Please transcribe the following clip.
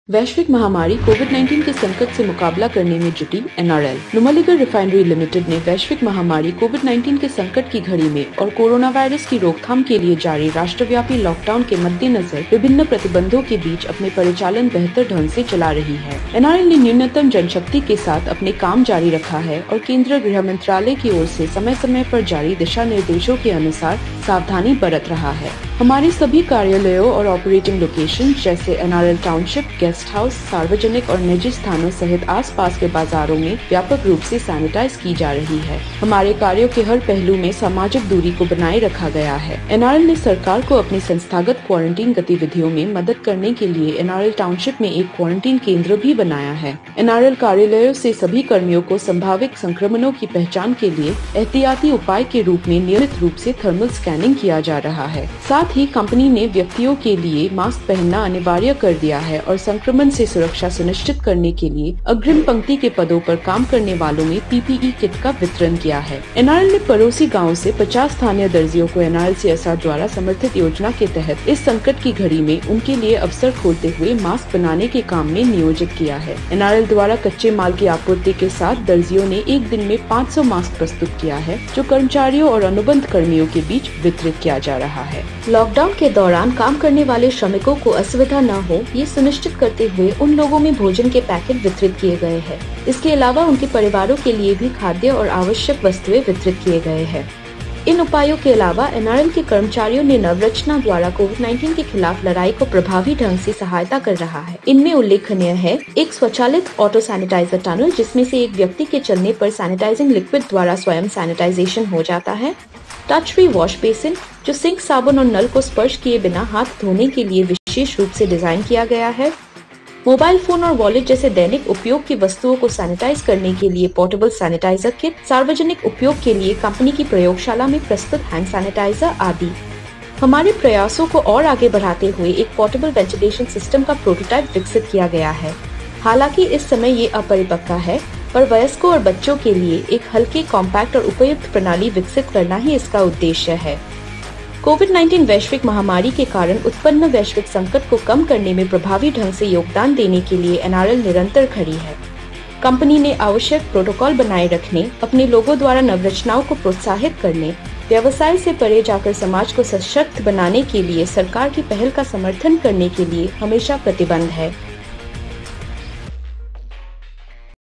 वैश्विक महामारी कोविड-19 के संकट से मुकाबला करने में जुटी एनआरएल। नुमलीगढ़ रिफाइनरी लिमिटेड ने वैश्विक महामारी कोविड-19 के संकट की घड़ी में और कोरोना वायरस की रोकथाम के लिए जारी राष्ट्रव्यापी लॉकडाउन के मद्देनजर विभिन्न प्रतिबंधों के बीच अपने परिचालन बेहतर ढंग से चला रही है। एनआरएल ने न्यूनतम जनशक्ति के साथ अपने काम जारी रखा है और केंद्रीय गृह मंत्रालय की ओर से समय समय पर जारी दिशा निर्देशों के अनुसार सावधानी बरत रहा है। हमारे सभी कार्यालयों और ऑपरेटिंग लोकेशन जैसे एनआरएल टाउनशिप, गेस्ट हाउस, सार्वजनिक और निजी स्थानों सहित आसपास के बाजारों में व्यापक रूप से सैनिटाइज की जा रही है। हमारे कार्यों के हर पहलू में सामाजिक दूरी को बनाए रखा गया है। एनआरएल ने सरकार को अपनी संस्थागत क्वारंटीन गतिविधियों में मदद करने के लिए एनआरएल टाउनशिप में एक क्वारंटीन केंद्र भी बनाया है। एनआरएल कार्यालयों से सभी कर्मियों को संभावित संक्रमणों की पहचान के लिए एहतियाती उपाय के रूप में नियमित रूप से थर्मल स्कैनिंग किया जा रहा है। साथ ही कंपनी ने व्यक्तियों के लिए मास्क पहनना अनिवार्य कर दिया है और संक्रमण से सुरक्षा सुनिश्चित करने के लिए अग्रिम पंक्ति के पदों पर काम करने वालों में पीपीई किट का वितरण किया है। एनआरएल ने पड़ोसी गांव से 50 स्थानीय दर्जियों को एनआरएल सीएसआर द्वारा समर्थित योजना के तहत इस संकट की घड़ी में उनके लिए अवसर खोलते हुए मास्क बनाने के काम में नियोजित किया है। एनआरएल द्वारा कच्चे माल की आपूर्ति के साथ दर्जियों ने एक दिन में 500 मास्क प्रस्तुत किया है, जो कर्मचारियों और अनुबंध कर्मियों के बीच वितरित किया जा रहा है। लॉकडाउन के दौरान काम करने वाले श्रमिकों को असुविधा न हो, ये सुनिश्चित करते हुए उन लोगों में भोजन के पैकेट वितरित किए गए हैं। इसके अलावा उनके परिवारों के लिए भी खाद्य और आवश्यक वस्तुएं वितरित किए गए हैं। इन उपायों के अलावा एनआरएल के कर्मचारियों ने नवरचना द्वारा कोविड-19 के खिलाफ लड़ाई को प्रभावी ढंग से सहायता कर रहा है। इनमें उल्लेखनीय है एक स्वचालित ऑटो सैनिटाइजर टनल, जिसमें से एक व्यक्ति के चलने पर सैनिटाइजिंग लिक्विड द्वारा स्वयं सैनिटाइजेशन हो जाता है। टच फ्री वॉश बेसिन, जो सिंक, साबुन और नल को स्पर्श किए बिना हाथ धोने के लिए विशेष रूप से डिजाइन किया गया है। मोबाइल फोन और वॉलेट जैसे दैनिक उपयोग की वस्तुओं को सैनिटाइज करने के लिए पोर्टेबल सैनिटाइजर किट, सार्वजनिक उपयोग के लिए कंपनी की प्रयोगशाला में प्रस्तुत हैंड सैनिटाइजर आदि। हमारे प्रयासों को और आगे बढ़ाते हुए एक पोर्टेबल वेंटिलेशन सिस्टम का प्रोटोटाइप विकसित किया गया है। हालांकि इस समय ये अपरिपक्व है, पर वयस्कों और बच्चों के लिए एक हल्के, कॉम्पैक्ट और उपयुक्त प्रणाली विकसित करना ही इसका उद्देश्य है। कोविड-19 वैश्विक महामारी के कारण उत्पन्न वैश्विक संकट को कम करने में प्रभावी ढंग से योगदान देने के लिए एनआरएल निरंतर खड़ी है। कंपनी ने आवश्यक प्रोटोकॉल बनाए रखने, अपने लोगों द्वारा नवरचनाओं को प्रोत्साहित करने, व्यवसाय से परे जाकर समाज को सशक्त बनाने के लिए सरकार की पहल का समर्थन करने के लिए हमेशा प्रतिबद्ध है।